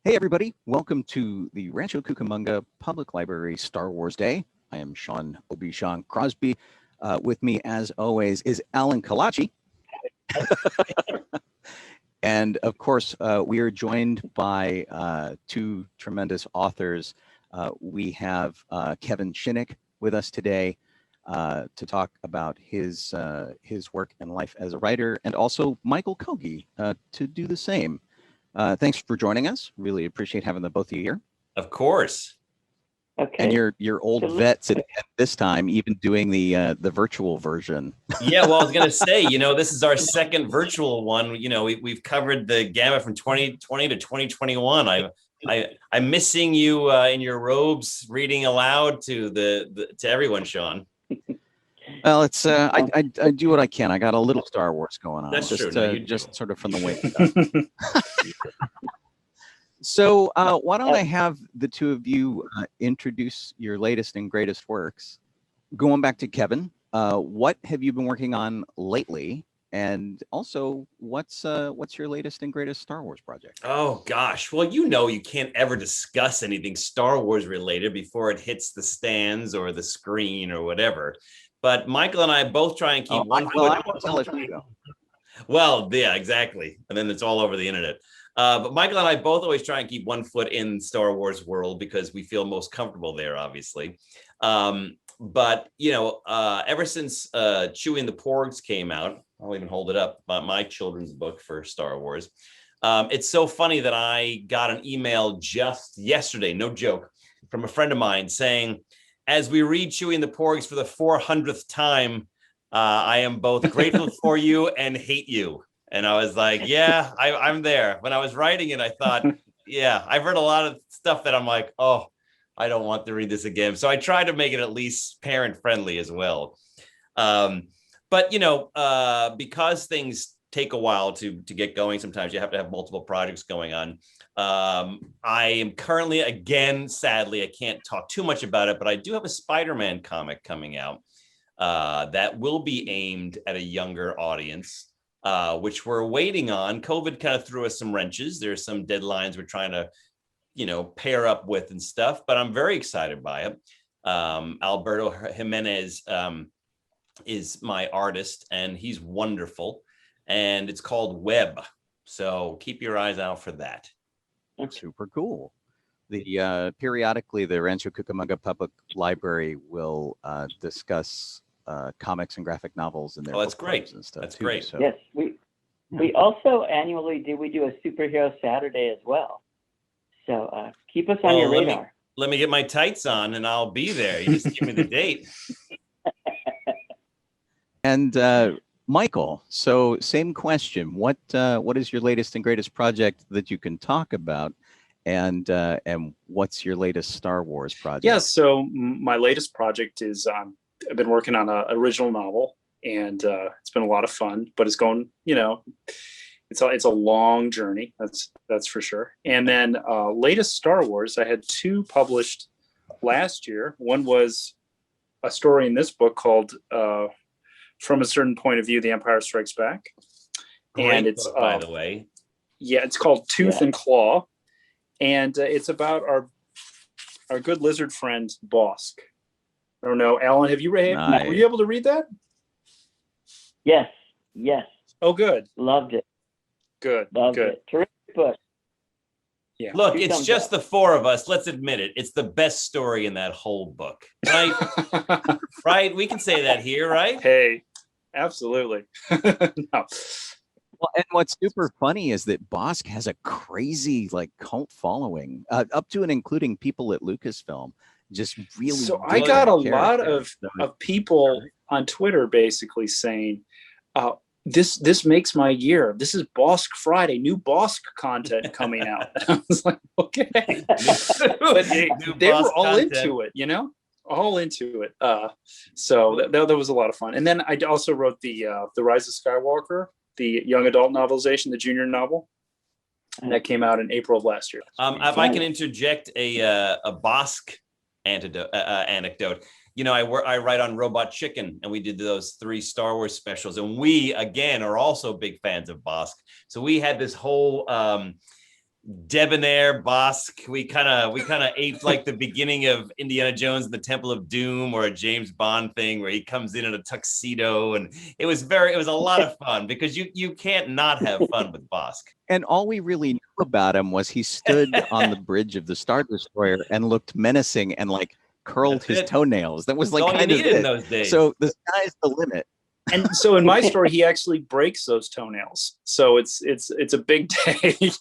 Hey, everybody. Welcome to the Rancho Cucamonga Public Library Star Wars Day. I am Sean Obi-Shawn Crosby. With me, as always, is Alan Callaci. And, of course, we are joined by two tremendous authors. We have Kevin Shinick with us today to talk about his work and life as a writer, and also Michael Kogge to do the same. Thanks for joining us. Really appreciate having the both of you here. Of course. Okay. And you're old vets at this time, even doing the virtual version. Yeah, well, I was going to say, this is our second virtual one. We've covered the gamut from 2020 to 2021. I'm missing you in your robes, reading aloud to everyone, Sean. Well, it's I do what I can. I got a little Star Wars going on. That's just, true. No, just sort of from the way. So why don't I have the two of you introduce your latest and greatest works? Going back to Kevin, what have you been working on lately? And also, what's your latest and greatest Star Wars project? Oh, gosh. Well, you can't ever discuss anything Star Wars related before it hits the stands or the screen or whatever. But Michael and I both try and keep one foot. Well, I won't tell it you go. Well, yeah, exactly. And then it's all over the internet. But Michael and I both always try and keep one foot in Star Wars world because we feel most comfortable there, obviously. But, ever since Chewing the Porgs came out, I'll even hold it up, my children's book for Star Wars. It's so funny that I got an email just yesterday, no joke, from a friend of mine saying, as we read Chewing the Porgs for the 400th time, I am both grateful for you and hate you. And I was like, yeah, I'm there. When I was writing it, I thought, yeah, I've read a lot of stuff that I'm like, oh, I don't want to read this again. So I tried to make it at least parent friendly as well. But, because things take a while to get going, sometimes you have to have multiple projects going on. I am currently, again, sadly, I can't talk too much about it, but I do have a Spider-Man comic coming out that will be aimed at a younger audience. Which we're waiting on. COVID kind of threw us some wrenches. There's some deadlines we're trying to, pair up with and stuff, but I'm very excited by it. Alberto Jimenez is my artist, and he's wonderful. And it's called Web. So keep your eyes out for that. Super cool. Periodically, the Rancho Cucamonga Public Library will discuss comics and graphic novels and their that's great and stuff. That's too, great. So. Yes, we also annually do a superhero Saturday as well. So keep us on your radar. Let me get my tights on and I'll be there. You just give me the date. And Michael, so same question. What is your latest and greatest project that you can talk about? And what's your latest Star Wars project? Yeah, so my latest project is I've been working on an original novel, and it's been a lot of fun, but it's going, it's a long journey. That's for sure. And then latest Star Wars, I had two published last year. One was a story in this book called From a Certain Point of View, The Empire Strikes Back. Great and it's book, by the way. Yeah, it's called Tooth and Claw. And it's about our good lizard friend, Bosk. I don't know, Alan, have you read? Nice. Were you able to read that? Yes. Oh, good. Loved it. Good. It. Terrific book. Yeah. Look, it's just the four of us. Let's admit it. It's the best story in that whole book, right? Right? We can say that here, right? Hey, absolutely. No. Well, and what's super funny is that Bosk has a crazy cult following, up to and including people at Lucasfilm. Just really. So I got a lot of people on Twitter basically saying, this makes my year. This is Bosk Friday, new Bosk content coming out. And I was like, okay. But they were all into it, all into it. So that was a lot of fun. And then I also wrote the Rise of Skywalker, the young adult novelization, the junior novel. And that came out in April of last year. If I can interject a Bosk anecdote. I write on Robot Chicken, and we did those 3 Star Wars specials, and we again are also big fans of Bosk. So we had this whole debonair Bossk. We kind of aped like the beginning of Indiana Jones and the Temple of Doom, or a James Bond thing where he comes in a tuxedo, and it was a lot of fun because you can't not have fun with Bossk. And all we really knew about him was he stood on the bridge of the Star Destroyer and looked menacing and like curled That's his it. tonenails. That was That's all like you kind of needed in it. those days. So the sky's the limit. And so in my story, he actually breaks those toenails. So it's a big day.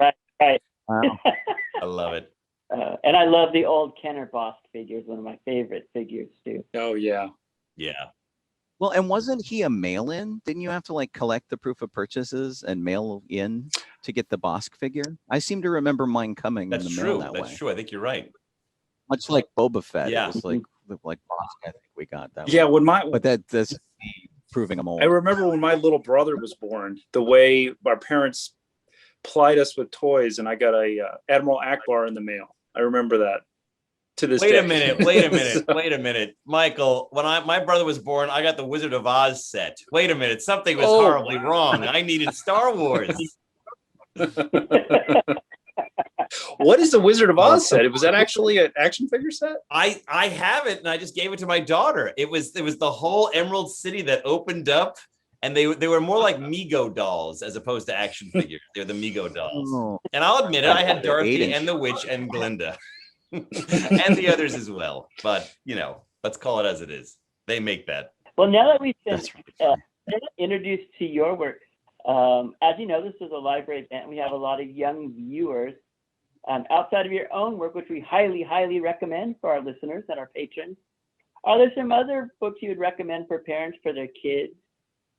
Right. Wow. I love it. And I love the old Kenner Bossk figures, one of my favorite figures too. Oh yeah. Yeah. Well, and wasn't he a mail-in? Didn't you have to like collect the proof of purchases and mail in to get the Bossk figure? I seem to remember mine coming That's in the true. mail that That's way. true. I think you're right. Much like Boba Fett. Yeah. It was like Bossk, I think we got that Yeah, one. when That's proving them old. I remember when my little brother was born, the way our parents plied us with toys, and I got a Admiral Akbar in the mail. I remember that to this day. Wait a minute. Michael, when my brother was born, I got the Wizard of Oz set. Wait a minute. Something was horribly wrong. I needed Star Wars. What is the Wizard of Oz set? Was that actually an action figure set? I have it, and I just gave it to my daughter. It was the whole Emerald City that opened up, and they were more like Mego dolls as opposed to action figures. They're the Mego dolls. Oh. And I'll admit it, I had Dorothy 8-inch. and the Witch and Glinda. And the others as well. But, let's call it as it is. They make that. Well, now that we've been That's really introduced to your work, as you know, this is a library event. We have a lot of young viewers. Outside of your own work, which we highly, highly recommend for our listeners and our patrons, are there some other books you would recommend for parents, for their kids,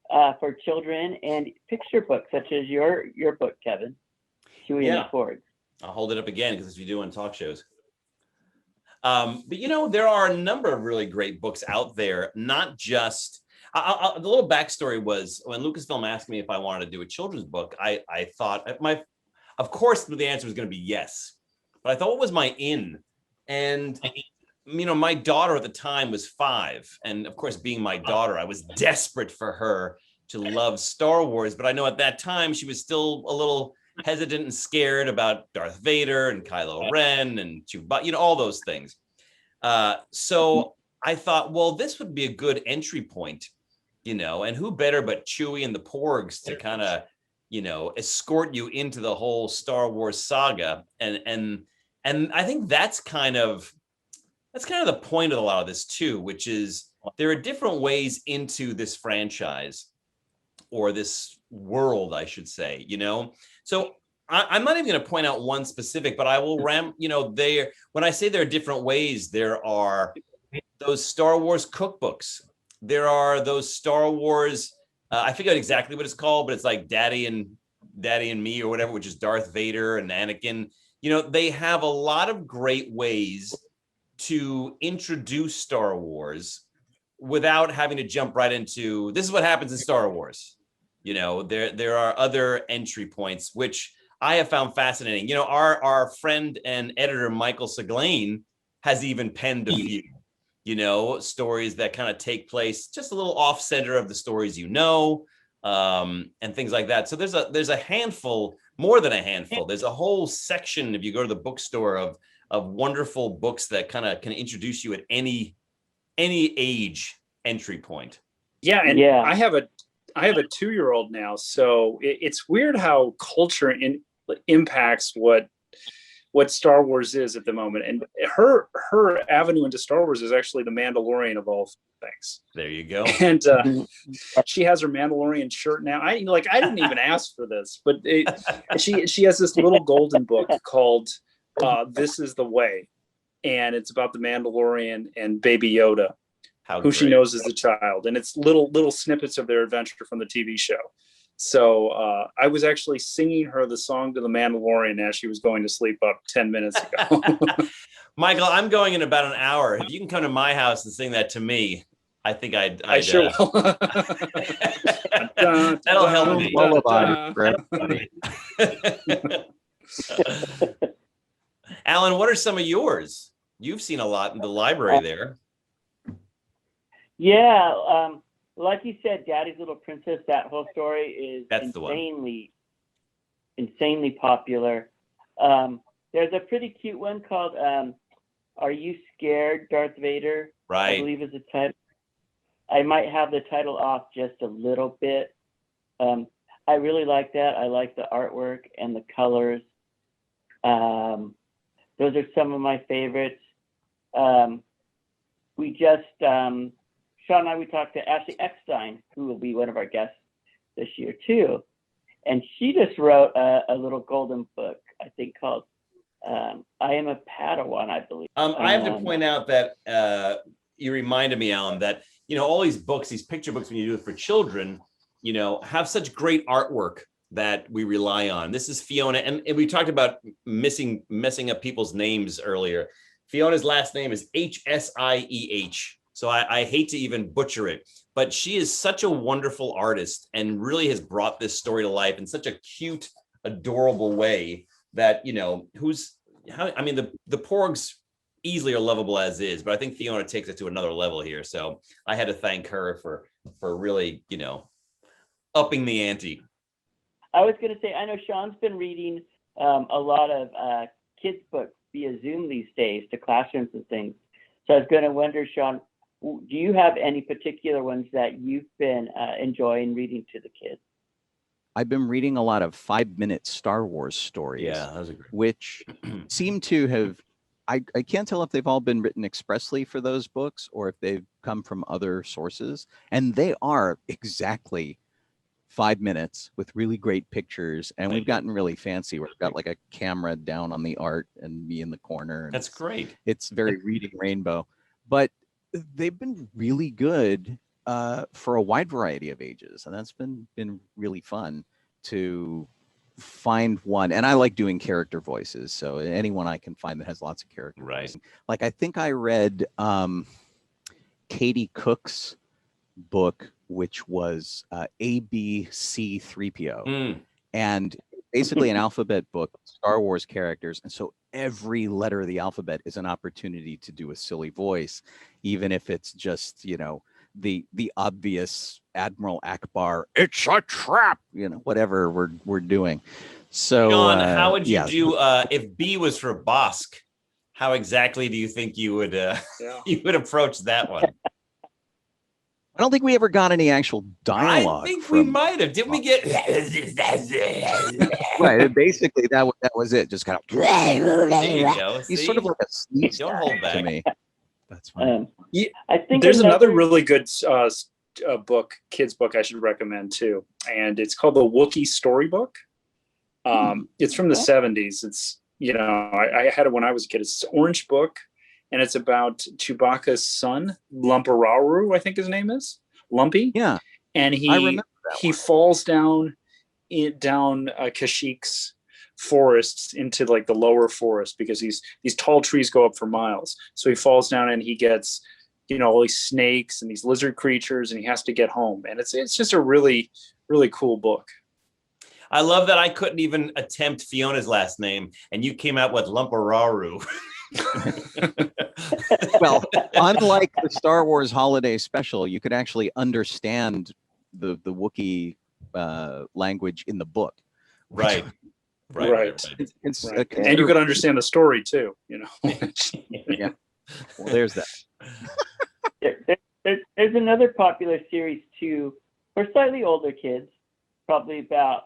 for children, and picture books such as your book, Kevin, Chewie and the Forge? I'll hold it up again because we do on talk shows. But there are a number of really great books out there, not just the little backstory was when Lucasfilm asked me if I wanted to do a children's book, I thought of course the answer was going to be yes, but I thought, what was my in? And my daughter at the time was 5, and of course, being my daughter, I was desperate for her to love Star Wars, but I know at that time she was still a little hesitant and scared about Darth Vader and Kylo Ren and Chewbacca, all those things. So I thought, well, this would be a good entry point, and who better but Chewie and the Porgs to kind of, escort you into the whole Star Wars saga. And I think that's kind of the point of a lot of this too, which is there are different ways into this franchise or this world, I should say, So I'm not even going to point out one specific, but I will when I say there are different ways, there are those Star Wars cookbooks. There are those Star Wars, I forget exactly what it's called, but it's like Daddy and Me or whatever, which is Darth Vader and Anakin. They have a lot of great ways to introduce Star Wars without having to jump right into, this is what happens in Star Wars. There are other entry points, which I have found fascinating. Our friend and editor, Michael Seglain, has even penned a few, stories that kind of take place just a little off center of the stories, and things like that. So there's a handful, more than a handful. There's a whole section, if you go to the bookstore, of wonderful books that kind of can introduce you at any age entry point. Yeah. And I have a 2-year-old now, so it's weird how culture impacts what Star Wars is at the moment. And her avenue into Star Wars is actually The Mandalorian of all things. There you go. And she has her Mandalorian shirt now. I didn't even ask for this, but she has this little golden book called This Is the Way, and it's about the Mandalorian and Baby Yoda, who she knows as a child, and it's little snippets of their adventure from the TV show. So I was actually singing her the song to the Mandalorian as she was going to sleep up 10 minutes ago. Michael, I'm going in about an hour. If you can come to my house and sing that to me, I think I sure will. That'll help me. Alan, what are some of yours? You've seen a lot in the library there. Yeah, like you said, Daddy's Little Princess, that whole story is insanely popular. There's a pretty cute one called Are You Scared, Darth Vader? I Right. believe is the title. I might have the title off just a little bit. I really like that. I like the artwork and the colors. Those are some of my favorites. We just, Sean and I, we talked to Ashley Eckstein, who will be one of our guests this year too. And she just wrote a little golden book, I think called I Am a Padawan, I believe. I have to point out that you reminded me, Alan, that, you know, all these books, these picture books, when you do it for children, you know, have such great artwork that we rely on. This is Fiona, and we talked about messing up people's names earlier. Fiona's last name is H-S-I-E-H. So I hate to even butcher it, but she is such a wonderful artist and really has brought this story to life in such a cute, adorable way that, you know, the Porgs easily are lovable as is, but I think Fiona takes it to another level here. So I had to thank her for really, you know, upping the ante. I was going to say, I know Sean's been reading a lot of kids' books via Zoom these days to classrooms and things. So I was going to wonder, Sean, do you have any particular ones that you've been enjoying reading to the kids? I've been reading a lot of 5-minute Star Wars stories, Yeah, that was a great. which seem to have, I can't tell if they've all been written expressly for those books or if they've come from other sources. And they are exactly 5 minutes with really great pictures. And we've gotten really fancy. We've got like a camera down on the art and me in the corner. And That's great. It's very reading rainbow. But they've been really good for a wide variety of ages, and that's been really fun to find one. And I like doing character voices, so anyone I can find that has lots of character voices. Like I think I read Katie Cook's book, which was ABC3PO, and basically an alphabet book, Star Wars characters, and so every letter of the alphabet is an opportunity to do a silly voice, even if it's just, you know, the obvious Admiral Akbar, it's a trap, you know, whatever we're doing. So John, how would you do if B was for Bosk? How exactly do you think you would you would approach that one? I don't think we ever got any actual dialogue. I think we might have. Didn't we get? Right. Basically, that was it. Just kind of. There you go. He's sort of like a sneak Don't hold back. to me. That's fine. I think there's another really good book, kids book I should recommend too, and it's called the Wookie Storybook. It's from the 70s. It's, you know, I had it when I was a kid. It's an orange book. And it's about Chewbacca's son, Lumpararu, I think his name is. Lumpy. Yeah. And he falls down Kashyyyk's forests into like the lower forest because these tall trees go up for miles. So he falls down and he gets, you know, all these snakes and these lizard creatures, and he has to get home. And it's just a really, really cool book. I love that I couldn't even attempt Fiona's last name, and you came out with Lumpararu. Well, unlike the Star Wars holiday special, you could actually understand the Wookiee language in the book. Right. It's right. And you could understand the story too, you know. Yeah. Well, there's that. There's another popular series too for slightly older kids, probably about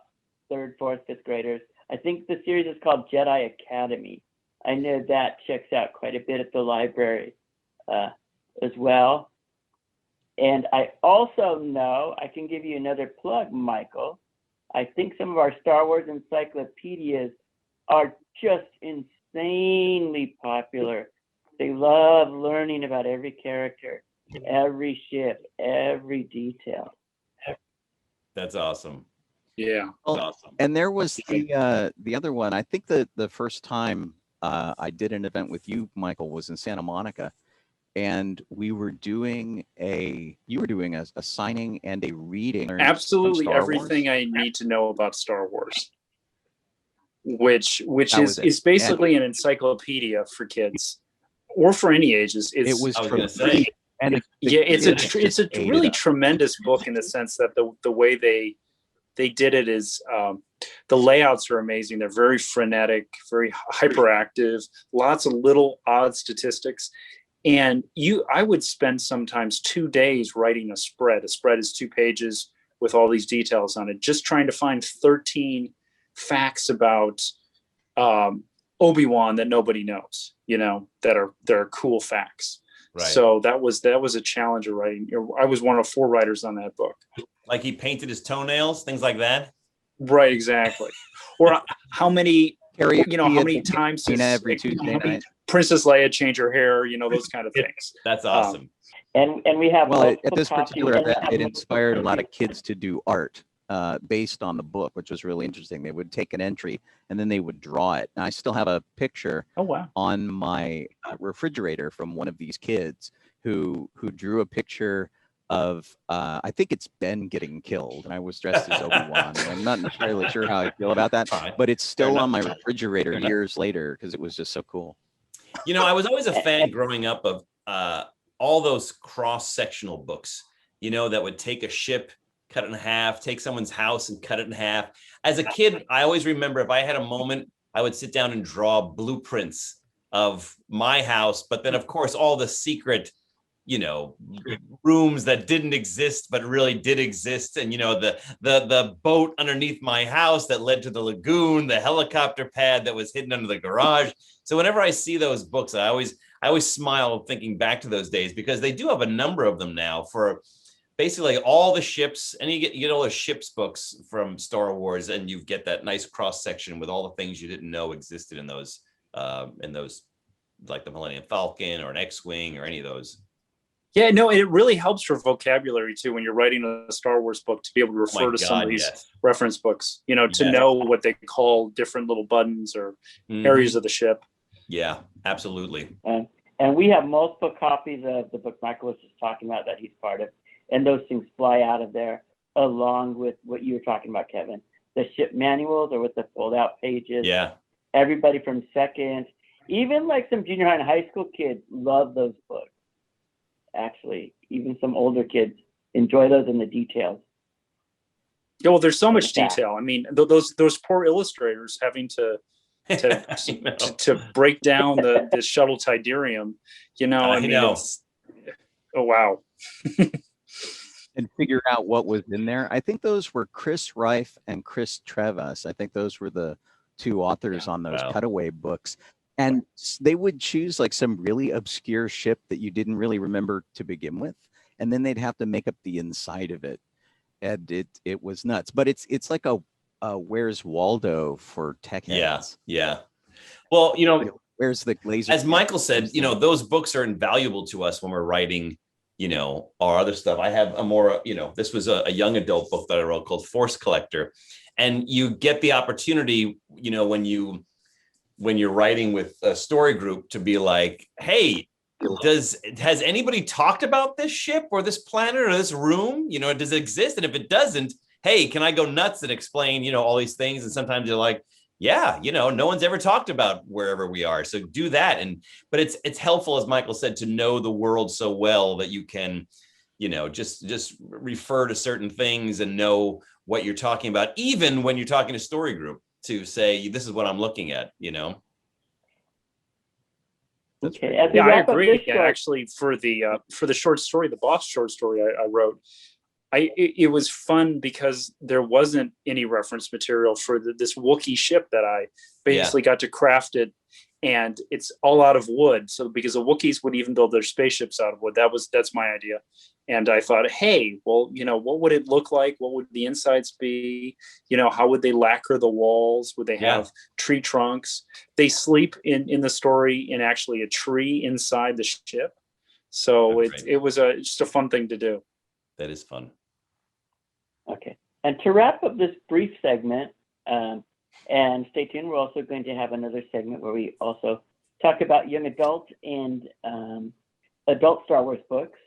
3rd, 4th, 5th graders. I think the series is called Jedi Academy. I know that checks out quite a bit at the library as well. And I also know, I can give you another plug, Michael. I think some of our Star Wars encyclopedias are just insanely popular. They love learning about every character, every ship, every detail. That's awesome. Yeah. Well, awesome. And there was the other one. I think the first time I did an event with you, Michael, was in Santa Monica, and we were doing you were doing a signing and a reading. Absolutely everything I need to know about Star Wars, which is basically an encyclopedia for kids or for any ages. It's a really tremendous book in the sense that the way they they did it is the layouts are amazing. They're very frenetic, very hyperactive, lots of little odd statistics. And I would spend sometimes 2 days writing a spread. A spread is 2 pages with all these details on it, just trying to find 13 facts about Obi-Wan that nobody knows, that are cool facts. Right. So that was a challenge of writing. I was one of 4 writers on that book. Like he painted his toenails, things like that. Right, exactly. Or how many times every Tuesday night. Princess Leia change her hair, those kind of things. That's awesome. And we have at this particular event, it inspired a lot of kids to do art based on the book, which was really interesting. They would take an entry and then they would draw it. And I still have a picture on my refrigerator from one of these kids who drew a picture of I think it's Ben getting killed, and I was dressed as Obi-Wan. I'm not entirely sure how I feel about that, but it's still on my refrigerator years later because it was just so cool. I was always a fan growing up of all those cross-sectional books, that would take a ship, cut it in half, take someone's house and cut it in half. As a kid, I always remember if I had a moment, I would sit down and draw blueprints of my house, but then of course all the secret rooms that didn't exist but really did exist, and the boat underneath my house that led to the lagoon, the helicopter pad that was hidden under the garage. So whenever I see those books, I always smile thinking back to those days, because they do have a number of them now for basically all the ships, and you get all the ships books from Star Wars, and you get that nice cross section with all the things you didn't know existed in those like the Millennium Falcon or an X-Wing or any of those. Yeah, no, it really helps for vocabulary too when you're writing a Star Wars book, to be able to refer to some of these reference books, to know what they call different little buttons or areas of the ship. Yeah, absolutely. And we have multiple copies of the book Michael was just talking about that he's part of, and those things fly out of there along with what you were talking about, Kevin. The ship manuals or with the fold-out pages. Yeah. Everybody from second, even like some junior high and high school kids love those books. Actually, even some older kids enjoy those in the details. Yeah, well, there's so much detail. I mean, those poor illustrators having to break down the shuttle Tidarium. I mean, oh wow. And figure out what was in there. I think those were Chris Reif and Chris Trevas. I think those were the 2 authors on those cutaway books. And they would choose like some really obscure ship that you didn't really remember to begin with, and then they'd have to make up the inside of it, and it was nuts. But it's like a Where's Waldo for tech heads. Yeah. Well, where's the laser? As Michael said, those books are invaluable to us when we're writing, our other stuff. I have a more, this was a young adult book that I wrote called Force Collector, and you get the opportunity, when you're writing with a story group to be like, hey, has anybody talked about this ship or this planet or this room? Does it exist? And if it doesn't, hey, can I go nuts and explain, all these things? And sometimes you're like, yeah, no one's ever talked about wherever we are. So do that. But it's helpful, as Michael said, to know the world so well that you can, just refer to certain things and know what you're talking about, even when you're talking to story group, to say, this is what I'm looking at, Okay. I agree. Actually, for the short story, the boss short story I wrote, it was fun because there wasn't any reference material for this Wookie ship that I basically got to craft it, and it's all out of wood. So because the Wookiees would even build their spaceships out of wood, that's my idea. And I thought, hey, well, what would it look like? What would the insides be? How would they lacquer the walls? Would they have tree trunks? They sleep in the story in actually a tree inside the ship. So it was just a fun thing to do. That is fun. Okay. And to wrap up this brief segment, and stay tuned, we're also going to have another segment where we also talk about young adult and adult Star Wars books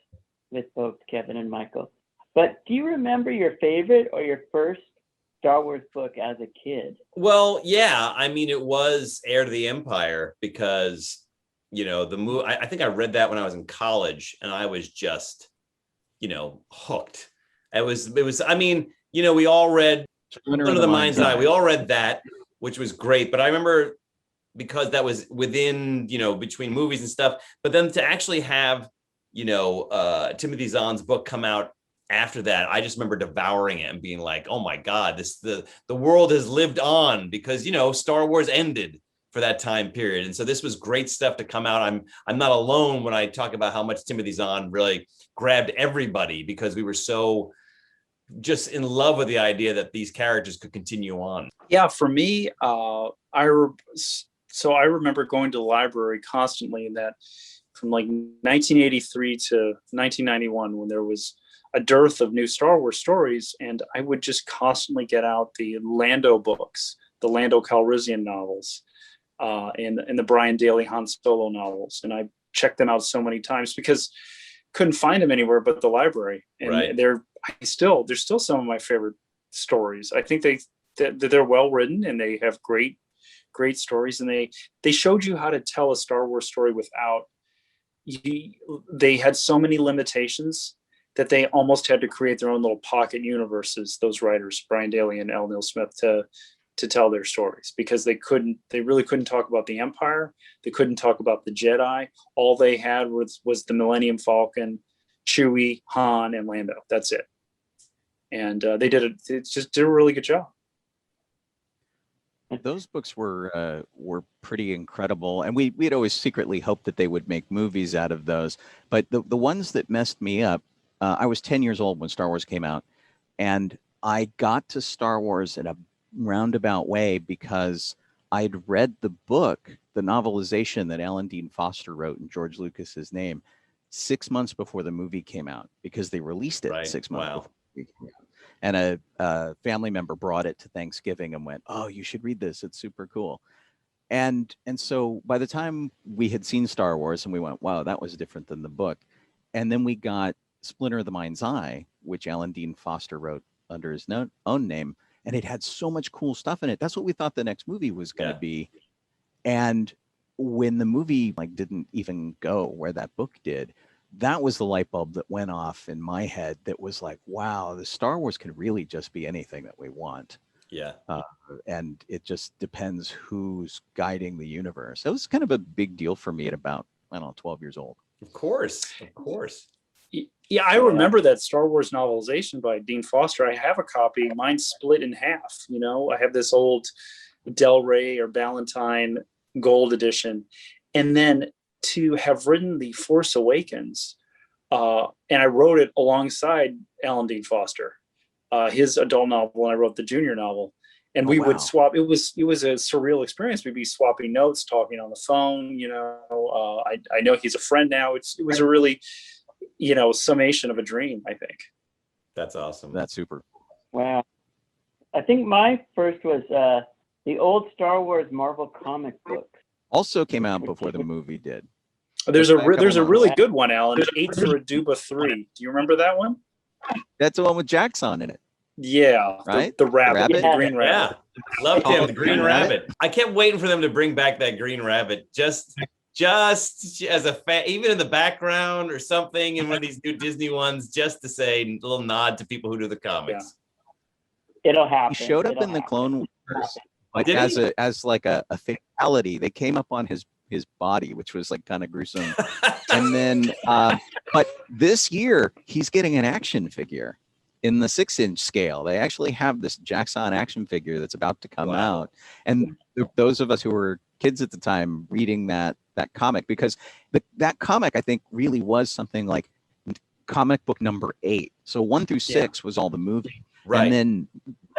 with both Kevin and Michael. But do you remember your favorite or your first Star Wars book as a kid? Well, yeah. I mean, it was Heir to the Empire because, the movie, I think I read that when I was in college, and I was just, hooked. It was, I mean, we all read Splinter of the Mind's Eye. We all read that, which was great. But I remember, because that was within, between movies and stuff, but then to actually have, Timothy Zahn's book come out after that, I just remember devouring it and being like, oh my God, the world has lived on, because, Star Wars ended for that time period. And so this was great stuff to come out. I'm not alone when I talk about how much Timothy Zahn really grabbed everybody, because we were so just in love with the idea that these characters could continue on. Yeah, for me, I remember going to the library constantly, in that from like 1983 to 1991, when there was a dearth of new Star Wars stories, and I would just constantly get out the Lando books, the Lando Calrissian novels, and the Brian Daley Han Solo novels, and I checked them out so many times because couldn't find them anywhere but the library. And right. they're still some of my favorite stories. I think they're well written, and they have great stories, and they showed you how to tell a Star Wars story without. They had so many limitations that they almost had to create their own little pocket universes, those writers, Brian Daley and L. Neil Smith, to tell their stories, because they really couldn't talk about the Empire. They couldn't talk about the Jedi. All they had was the Millennium Falcon, Chewie, Han, and Lando. That's it. And they just did a really good job. Those books were pretty incredible, and we'd always secretly hoped that they would make movies out of those. But the ones that messed me up, I was 10 years old when Star Wars came out, and I got to Star Wars in a roundabout way because I'd read the book, the novelization that Alan Dean Foster wrote in George Lucas's name, 6 months before the movie came out, because they released it 6 months before the movie came out. And a family member brought it to Thanksgiving and went, "Oh, you should read this. It's super cool." And so by the time we had seen Star Wars, and we went, "Wow, that was different than the book." And then we got Splinter of the Mind's Eye, which Alan Dean Foster wrote under his own name, and it had so much cool stuff in it. That's what we thought the next movie was going to be. And when the movie didn't even go where that book did, that was the light bulb that went off in my head. That was like, wow, the Star Wars can really just be anything that we want. Yeah. And it just depends who's guiding the universe. It was kind of a big deal for me at about, 12 years old. Of course. Yeah, I remember that Star Wars novelization by Dean Foster. I have a copy. Mine's split in half. I have this old Del Rey or Ballantine gold edition. And then to have written The Force Awakens, and I wrote it alongside Alan Dean Foster, his adult novel, and I wrote the junior novel. And we would swap. It was a surreal experience. We'd be swapping notes, talking on the phone. I know he's a friend now. It was a really, summation of a dream, I think. That's awesome. That's super. Wow. I think my first was the old Star Wars Marvel comic books. Also came out before the movie did. There's a really good one, Alan. 8 for a Duba 3. Do you remember that one? That's the one with Jackson in it. Yeah, right. The rabbit, the green rabbit. Yeah, loved him. The green rabbit. I kept waiting for them to bring back that green rabbit, just as a fan, even in the background or something in one of these new Disney ones, just to say a little nod to people who do the comics. Yeah. It'll happen. He showed up in the Clone Wars as like a fatality. They came up on his body, which was kind of gruesome. And then, but this year he's getting an action figure in the 6-inch scale. They actually have this Jackson action figure that's about to come out. And those of us who were kids at the time reading that comic, because that comic, I think, really was something like comic book number 8. So 1 through 6 was all the movie. Right. And then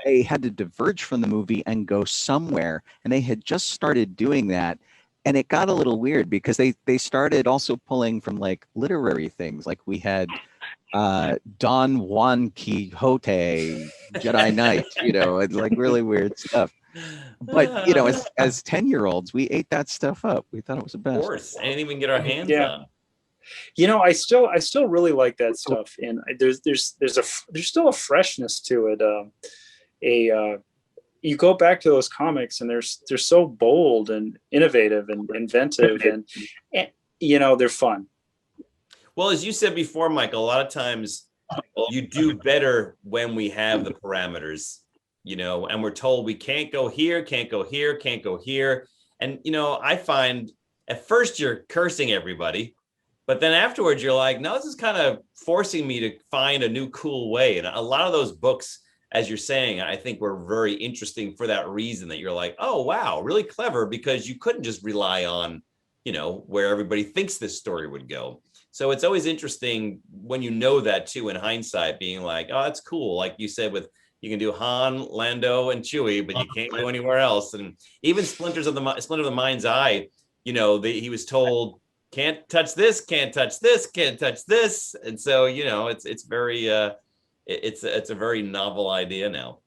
they had to diverge from the movie and go somewhere. And they had just started doing that. And it got a little weird because they started also pulling from literary things. Like we had Don Juan Quixote, Jedi Knight, and really weird stuff. But as 10-year-olds, we ate that stuff up. We thought it was the best. Of course, anything we can get our hands on. I still really like that stuff, and there's still a freshness to it. You go back to those comics, and they're so bold and innovative and inventive, and they're fun. Well, as you said before, Michael, a lot of times you do better when we have the parameters. And so you know, and we're told we can't go here, can't go here, can't go here. And, you know, I find at first you're cursing everybody, but then afterwards you're like, no, this is kind of forcing me to find a new cool way. And a lot of those books, as you're saying, I think were very interesting for that reason, that you're like, oh, wow, really clever, because you couldn't just rely on, you know, where everybody thinks this story would go. So it's always interesting when you know that too, in hindsight, being like, oh, that's cool. Like you said, with you can do Han, Lando, and Chewie, but you can't go anywhere else. And even Splinter of the Mind's Eye, you know, he was told, can't touch this, can't touch this, can't touch this. And so, you know, it's very, it's a very novel idea now.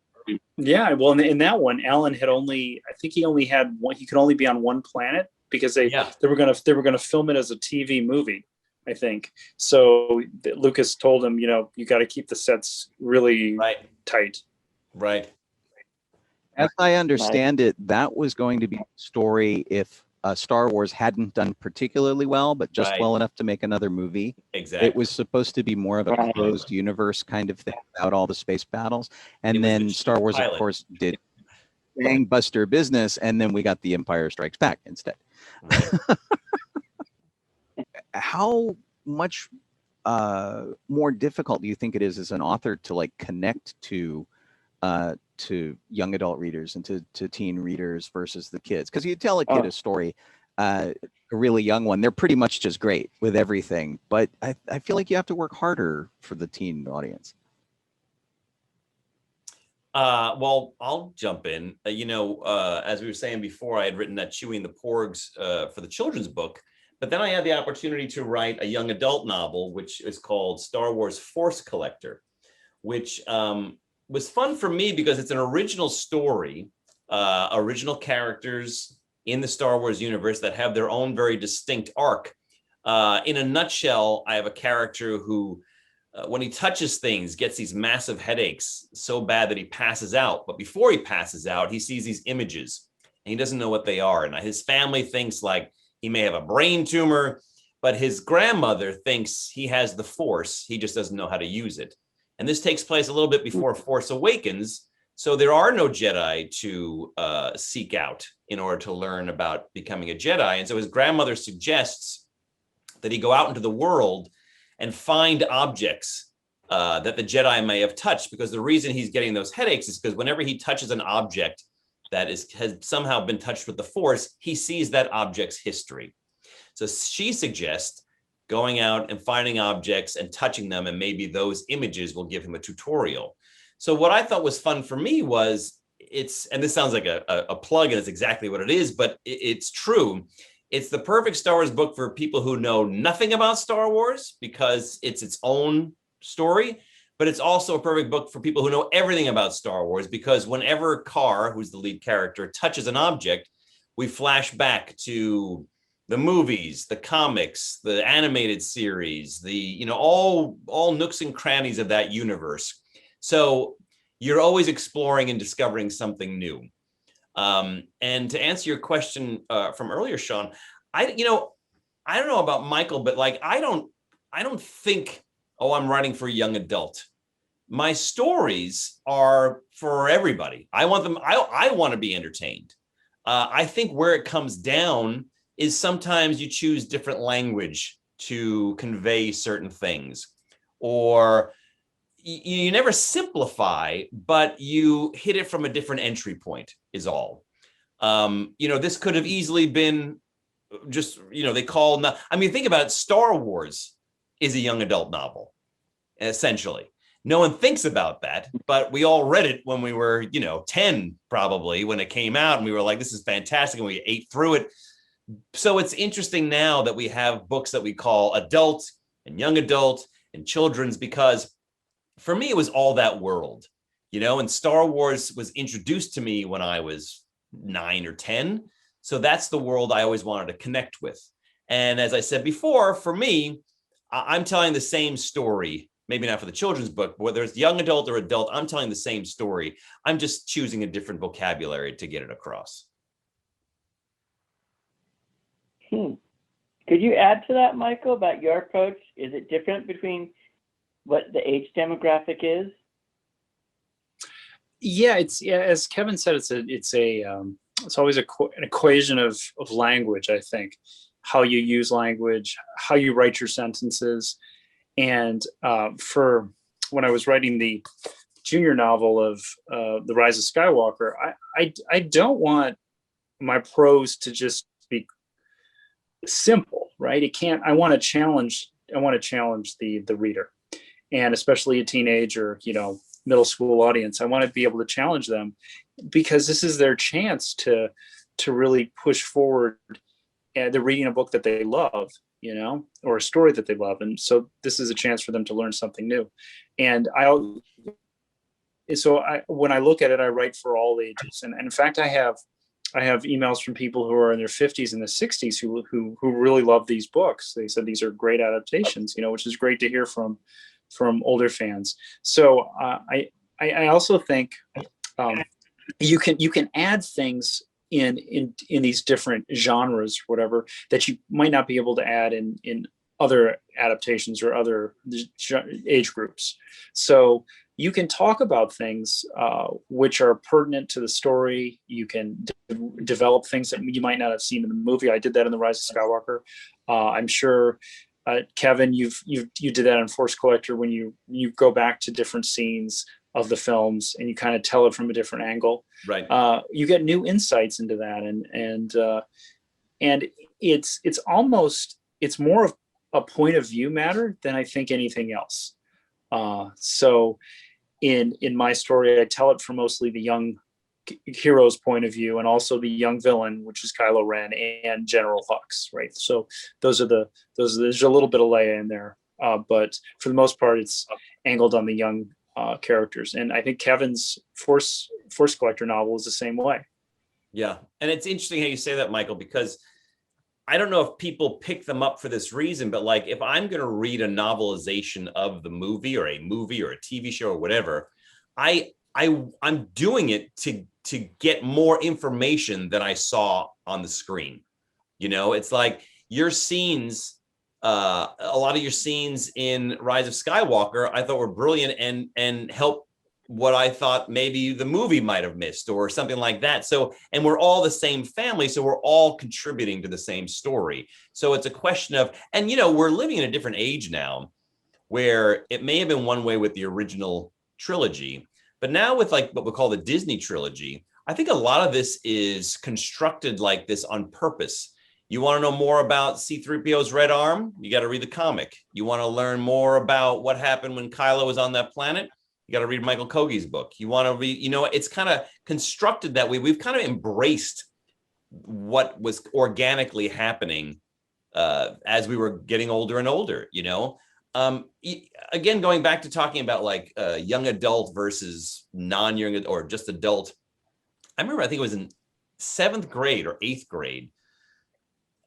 Yeah, well, in that one, Alan had only, I think he only had one. He could only be on one planet because they were gonna film it as a TV movie, I think. So Lucas told him, you know, you got to keep the sets really tight. Right. As I understand it, that was going to be a story if Star Wars hadn't done particularly well, but just well enough to make another movie. Exactly. It was supposed to be more of a closed universe kind of thing without all the space battles. And then Star Wars, of course, did gangbuster business, and then we got The Empire Strikes Back instead. Right. How much more difficult do you think it is as an author to like connect to young adult readers and to teen readers versus the kids? Because you tell a kid a story, a really young one, they're pretty much just great with everything. But I feel like you have to work harder for the teen audience. Well, I'll jump in. You know, as we were saying before, I had written that Chewie and the Porgs for the children's book. But then I had the opportunity to write a young adult novel, which is called Star Wars Force Collector, which was fun for me because it's an original story, original characters in the Star Wars universe that have their own very distinct arc. In a nutshell, I have a character who, when he touches things, gets these massive headaches so bad that he passes out. But before he passes out, he sees these images and he doesn't know what they are. And his family thinks like he may have a brain tumor, but his grandmother thinks he has the Force. He just doesn't know how to use it. And this takes place a little bit before Force Awakens. So there are no Jedi to seek out in order to learn about becoming a Jedi. And so his grandmother suggests that he go out into the world and find objects that the Jedi may have touched, because the reason he's getting those headaches is because whenever he touches an object that has somehow been touched with the Force, he sees that object's history. So she suggests going out and finding objects and touching them, and maybe those images will give him a tutorial. So what I thought was fun for me was and this sounds like a plug, and it's exactly what it is, but it's true. It's the perfect Star Wars book for people who know nothing about Star Wars because it's its own story, but it's also a perfect book for people who know everything about Star Wars, because whenever Carr, who's the lead character, touches an object, we flash back to the movies, the comics, the animated series, all nooks and crannies of that universe. So you're always exploring and discovering something new. And to answer your question from earlier, Sean, I don't know about Michael, but like I don't think, I'm writing for a young adult. My stories are for everybody. I want them. I want to be entertained. I think where it comes down is sometimes you choose different language to convey certain things, or you never simplify, but you hit it from a different entry point is all. This could have easily been just, think about it. Star Wars is a young adult novel, essentially. No one thinks about that, but we all read it when we were, 10, probably, when it came out, and we were like, this is fantastic, and we ate through it. So it's interesting now that we have books that we call adult and young adult and children's, because for me, it was all that world, and Star Wars was introduced to me when I was 9 or 10. So that's the world I always wanted to connect with. And as I said before, for me, I'm telling the same story, maybe not for the children's book, but whether it's young adult or adult, I'm telling the same story. I'm just choosing a different vocabulary to get it across. Could you add to that, Michael, about your approach? Is it different between what the age demographic is? Yeah, as Kevin said, it's always an equation of language. I think how you use language, how you write your sentences, and for when I was writing the junior novel of The Rise of Skywalker, I don't want my prose to just be simple, right? It can't. I want to challenge the reader, and especially a teenage or middle school audience. I want to be able to challenge them because this is their chance to really push forward. They're reading a book that they love, or a story that they love, and so this is a chance for them to learn something new. And when I look at it, I write for all ages, and in fact, I have emails from people who are in their 50s and the 60s who really love these books. They said these are great adaptations, which is great to hear from older fans. So I also think you can add things in these different genres, whatever, that you might not be able to add in other adaptations or other age groups. So you can talk about things which are pertinent to the story. You can develop things that you might not have seen in the movie. I did that in The Rise of Skywalker. I'm sure, Kevin, you did that in Force Collector when you go back to different scenes of the films and you kind of tell it from a different angle. Right. You get new insights into that, and it's more of a point of view matter than I think anything else. So in my story, I tell it from mostly the young hero's point of view, and also the young villain, which is Kylo Ren, and General Hux, right? So there's a little bit of Leia in there, but for the most part, it's angled on the young characters. And I think Kevin's Force Collector novel is the same way. Yeah, and it's interesting how you say that, Michael, because I don't know if people pick them up for this reason, but like if I'm going to read a novelization of the movie or a TV show or whatever, I'm doing it to get more information than I saw on the screen. It's like your scenes, a lot of your scenes in Rise of Skywalker, I thought were brilliant and helped what I thought maybe the movie might have missed or something like that. So, and we're all the same family, so we're all contributing to the same story. So it's a question of, and we're living in a different age now where it may have been one way with the original trilogy, but now with like what we call the Disney trilogy, I think a lot of this is constructed like this on purpose. You want to know more about C-3PO's red arm? You got to read the comic. You want to learn more about what happened when Kylo was on that planet? You got to read Michael Kogge's book. You want to read, it's kind of constructed that way. We've kind of embraced what was organically happening as we were getting older and older, Again, going back to talking about like young adult versus non-young or just adult. I remember, I think it was in 7th grade or 8th grade,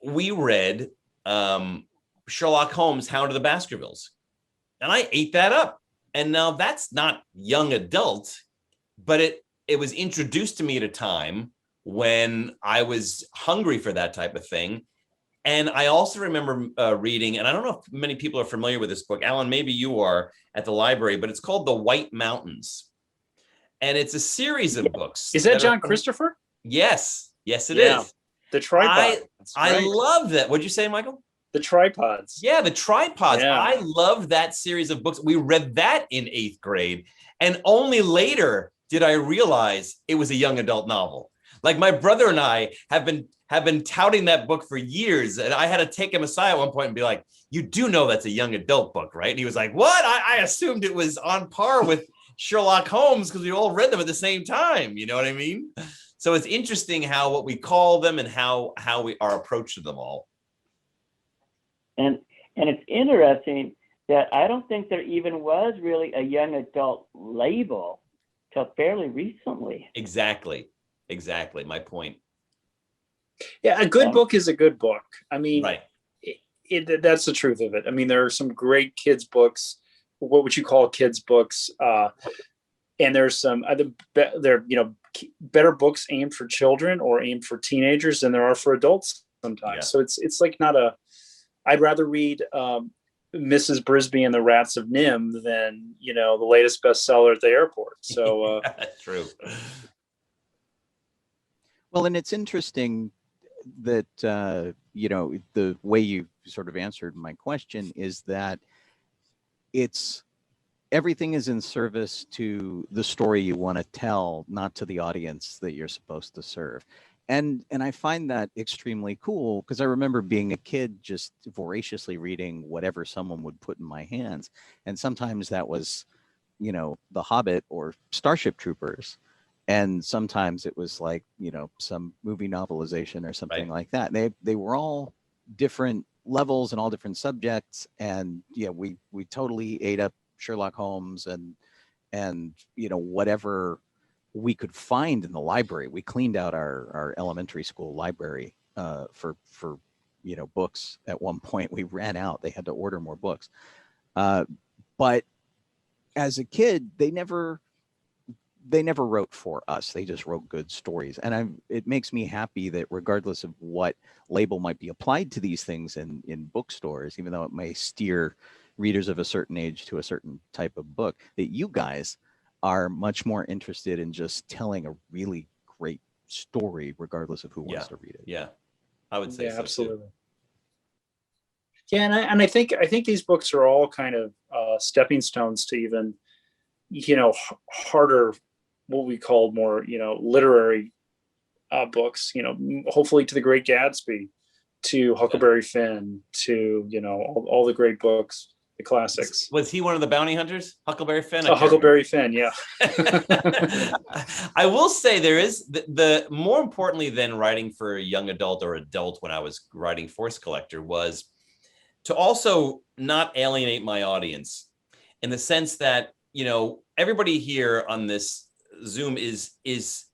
we read Sherlock Holmes, Hound of the Baskervilles. And I ate that up. And now that's not young adult, but it was introduced to me at a time when I was hungry for that type of thing. And I also remember reading, and I don't know if many people are familiar with this book. Alan, maybe you are at the library, but it's called The White Mountains. And it's a series of books. Is that John Christopher? Yes, it is. The tripod. I love that. What'd you say, Michael? The tripods. Yeah, the tripods. Yeah. I love that series of books. We read that in 8th grade. And only later did I realize it was a young adult novel. Like my brother and I have been touting that book for years. And I had to take him aside at one point and be like, you do know that's a young adult book, right? And he was like, what? I assumed it was on par with Sherlock Holmes because we all read them at the same time. You know what I mean? So it's interesting how what we call them and how we our approach to them all. And it's interesting that I don't think there even was really a young adult label till fairly recently. Exactly. My point. Yeah, a good book is a good book. I mean, right. That's the truth of it. I mean, there are some great kids books. What would you call kids books? And there's some other, better books aimed for children or aimed for teenagers than there are for adults sometimes. Yeah. So it's like not a. I'd rather read Mrs. Brisby and the Rats of Nim than, you know, the latest bestseller at the airport. So True. Well, and it's interesting that, you know, the way you sort of answered my question is that it's everything is in service to the story you want to tell, not to the audience that you're supposed to serve. And I find that extremely cool because I remember being a kid just voraciously reading whatever someone would put in my hands. And sometimes that was, you know, The Hobbit or Starship Troopers. And sometimes it was like, you know, some movie novelization or something like that. They were all different levels and all different subjects. And yeah, we totally ate up Sherlock Holmes and you know, whatever we could find in the library. We cleaned out our elementary school library for you know, books. At one point we ran out. They had to order more books. But as a kid, they never wrote for us. They just wrote good stories. And it makes me happy that regardless of what label might be applied to these things in bookstores, even though it may steer readers of a certain age to a certain type of book, that you guys are much more interested in just telling a really great story, regardless of who wants to read it. Yeah, I would say so absolutely. Too. Yeah, and I think these books are all kind of stepping stones to even, you know, harder, what we call more, you know, literary books. You know, hopefully to The Great Gatsby, to Huckleberry Finn, to, you know, all the great books. The classics. Was he one of the bounty hunters? Huckleberry Finn? Oh, Huckleberry Finn, yeah. I will say there is the more importantly than writing for a young adult or adult when I was writing Force Collector was to also not alienate my audience in the sense that, you know, everybody here on this Zoom is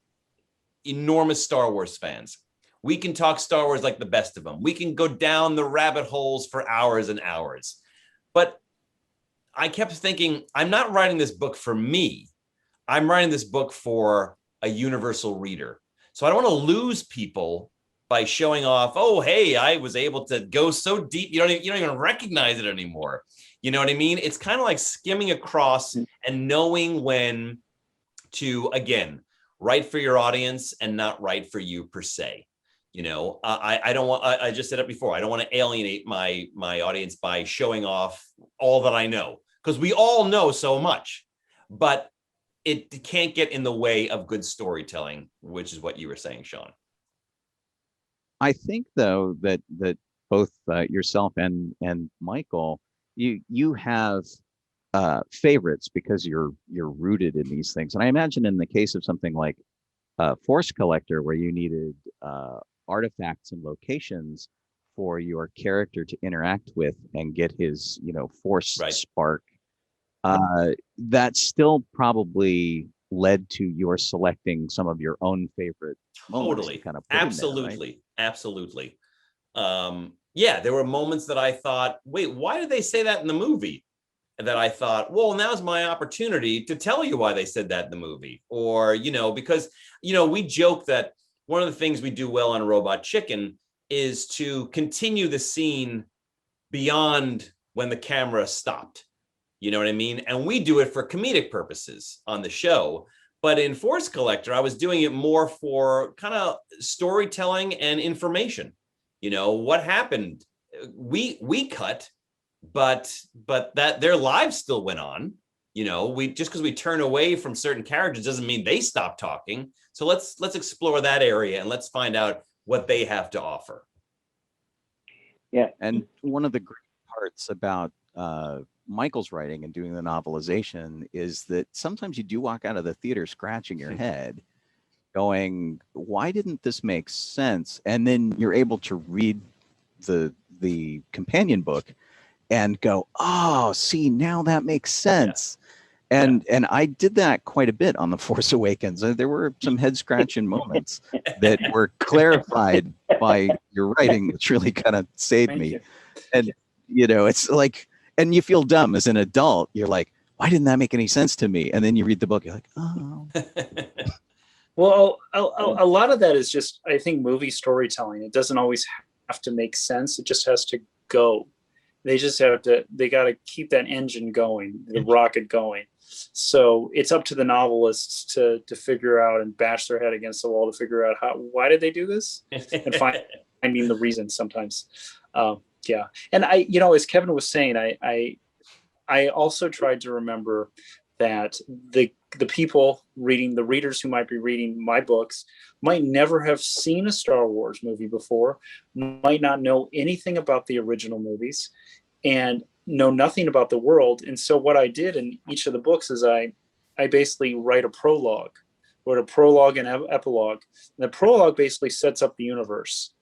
enormous Star Wars fans. We can talk Star Wars like the best of them. We can go down the rabbit holes for hours and hours. But I kept thinking, I'm not writing this book for me. I'm writing this book for a universal reader. So I don't want to lose people by showing off, oh, hey, I was able to go so deep, you don't even recognize it anymore. You know what I mean? It's kind of like skimming across and knowing when to, again, write for your audience and not write for you per se. You know, I don't want, I just said it before, I don't want to alienate my audience by showing off all that I know, because we all know so much, but it can't get in the way of good storytelling, which is what you were saying, Sean. I think, though, that both yourself and Michael, you have favorites because you're rooted in these things. And I imagine in the case of something like Force Collector, where you needed artifacts and locations for your character to interact with and get his, you know, force spark, that still probably led to your selecting some of your own favorite moments to kind of put absolutely in there, right? Absolutely. Yeah, there were moments that I thought, wait, why did they say that in the movie? And that I thought, well, now's my opportunity to tell you why they said that in the movie. Or, you know, because, you know, we joke that one of the things we do well on Robot Chicken is to continue the scene beyond when the camera stopped. You know what I mean? And we do it for comedic purposes on the show. But in Force Collector, I was doing it more for kind of storytelling and information. You know, what happened? We cut, but that their lives still went on. You know, we just because we turn away from certain characters doesn't mean they stop talking. So let's explore that area and let's find out what they have to offer. Yeah. And one of the great parts about Michael's writing and doing the novelization is that sometimes you do walk out of the theater scratching your head going, why didn't this make sense? And then you're able to read the companion book and go, oh, see, now that makes sense. And I did that quite a bit on The Force Awakens. There were some head scratching moments that were clarified by your writing, which really kind of saved me. And, you know, it's like, and you feel dumb as an adult. You're like, why didn't that make any sense to me? And then you read the book, you're like, oh. Well, a lot of that is just, I think, movie storytelling. It doesn't always have to make sense. It just has to go. They just they got to keep that engine going, the rocket going. So it's up to the novelists to figure out and bash their head against the wall to figure out why did they do this, and finding the reason sometimes. Yeah. And as Kevin was saying, I also tried to remember that the people reading, the readers who might be reading my books, might never have seen a Star Wars movie before, might not know anything about the original movies, and know nothing about the world. And so what I did in each of the books is I basically wrote a prologue and epilogue. And the prologue basically sets up the universe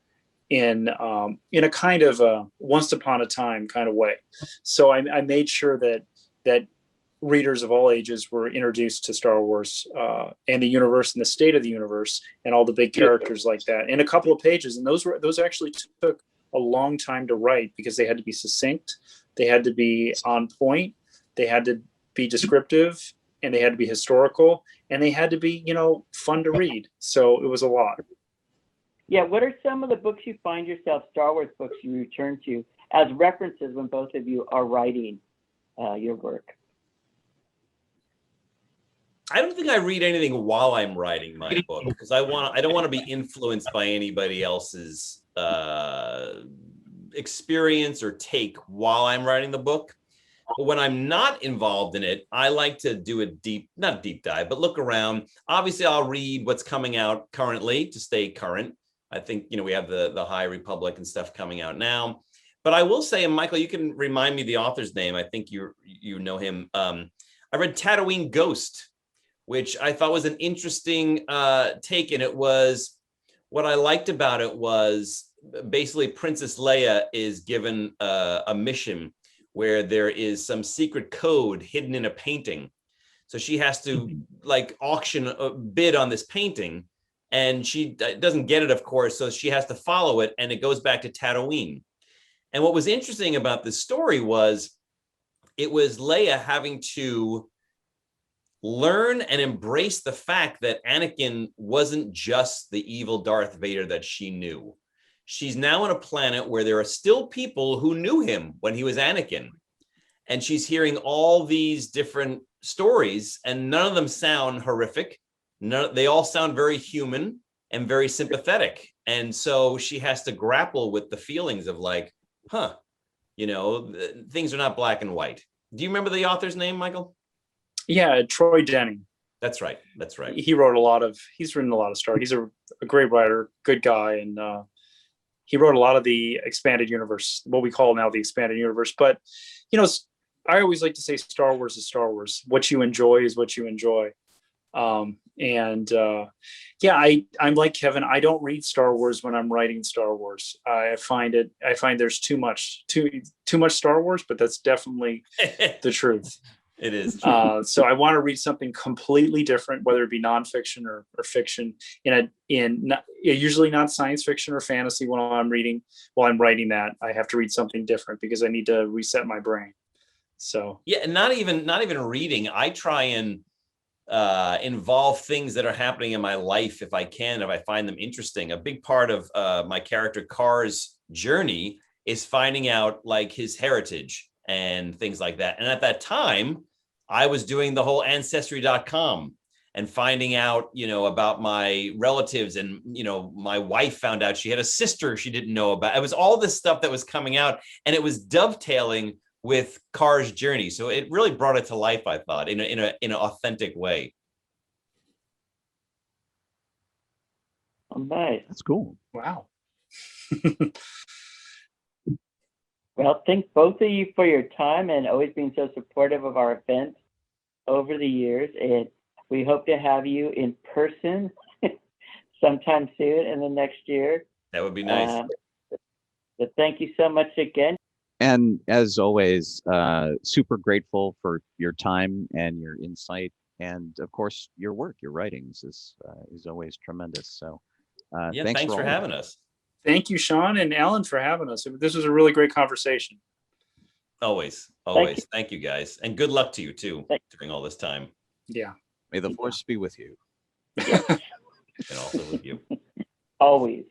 in a kind of a once upon a time kind of way. So I made sure that readers of all ages were introduced to Star Wars and the universe and the state of the universe and all the big characters like that in a couple of pages. And those actually took a long time to write because they had to be succinct, they had to be on point, they had to be descriptive, and they had to be historical, and they had to be, fun to read. So it was a lot. Yeah, what are some of the books you find yourself, Star Wars books you return to as references when both of you are writing your work? I don't think I read anything while I'm writing my book because I don't want to be influenced by anybody else's experience or take while I'm writing the book. But when I'm not involved in it, I like to do not deep dive, but look around. Obviously, I'll read what's coming out currently to stay current. I think, we have the High Republic and stuff coming out now. But I will say, and Michael, you can remind me the author's name. I think you know him. I read Tatooine Ghost, which I thought was an interesting take. And what I liked about it was basically Princess Leia is given a mission where there is some secret code hidden in a painting. So she has to auction a bid on this painting, and she doesn't get it, of course. So she has to follow it, and it goes back to Tatooine. And what was interesting about this story was it was Leia having to learn and embrace the fact that Anakin wasn't just the evil Darth Vader that she knew. She's now on a planet where there are still people who knew him when he was Anakin. And she's hearing all these different stories, and none of them sound horrific. They all sound very human and very sympathetic. And so she has to grapple with the feelings of things are not black and white. Do you remember the author's name, Michael? Yeah, Troy Denning. That's right. He's written a lot of Star Wars. He's a great writer, good guy. And he wrote a lot of the expanded universe, what we call now the expanded universe. But, I always like to say Star Wars is Star Wars. What you enjoy is what you enjoy. I'm like Kevin. I don't read Star Wars when I'm writing Star Wars. I find there's too much Star Wars, but that's definitely the truth. It is. So I want to read something completely different, whether it be nonfiction or fiction. Usually not science fiction or fantasy. While I'm writing that, I have to read something different because I need to reset my brain. So yeah, and not even reading. I try and involve things that are happening in my life if I find them interesting. A big part of my character Car's journey is finding out his heritage and things like that. And at that time, I was doing the whole ancestry.com and finding out, about my relatives, and, my wife found out she had a sister she didn't know about. It was all this stuff that was coming out, and it was dovetailing with Car's journey. So it really brought it to life, I thought, in an authentic way. Oh, nice. That's cool. Wow. Well, thank both of you for your time and always being so supportive of our event over the years. And we hope to have you in person sometime soon in the next year. That would be nice. But thank you so much again. And as always, super grateful for your time and your insight, and of course your work, your writings is always tremendous. So thanks for having us. Thank you, Sean and Alan, for having us. This was a really great conversation. Always. Thank you guys, and good luck to you too during all this time. Yeah. May the force be with you. And also with you. Always.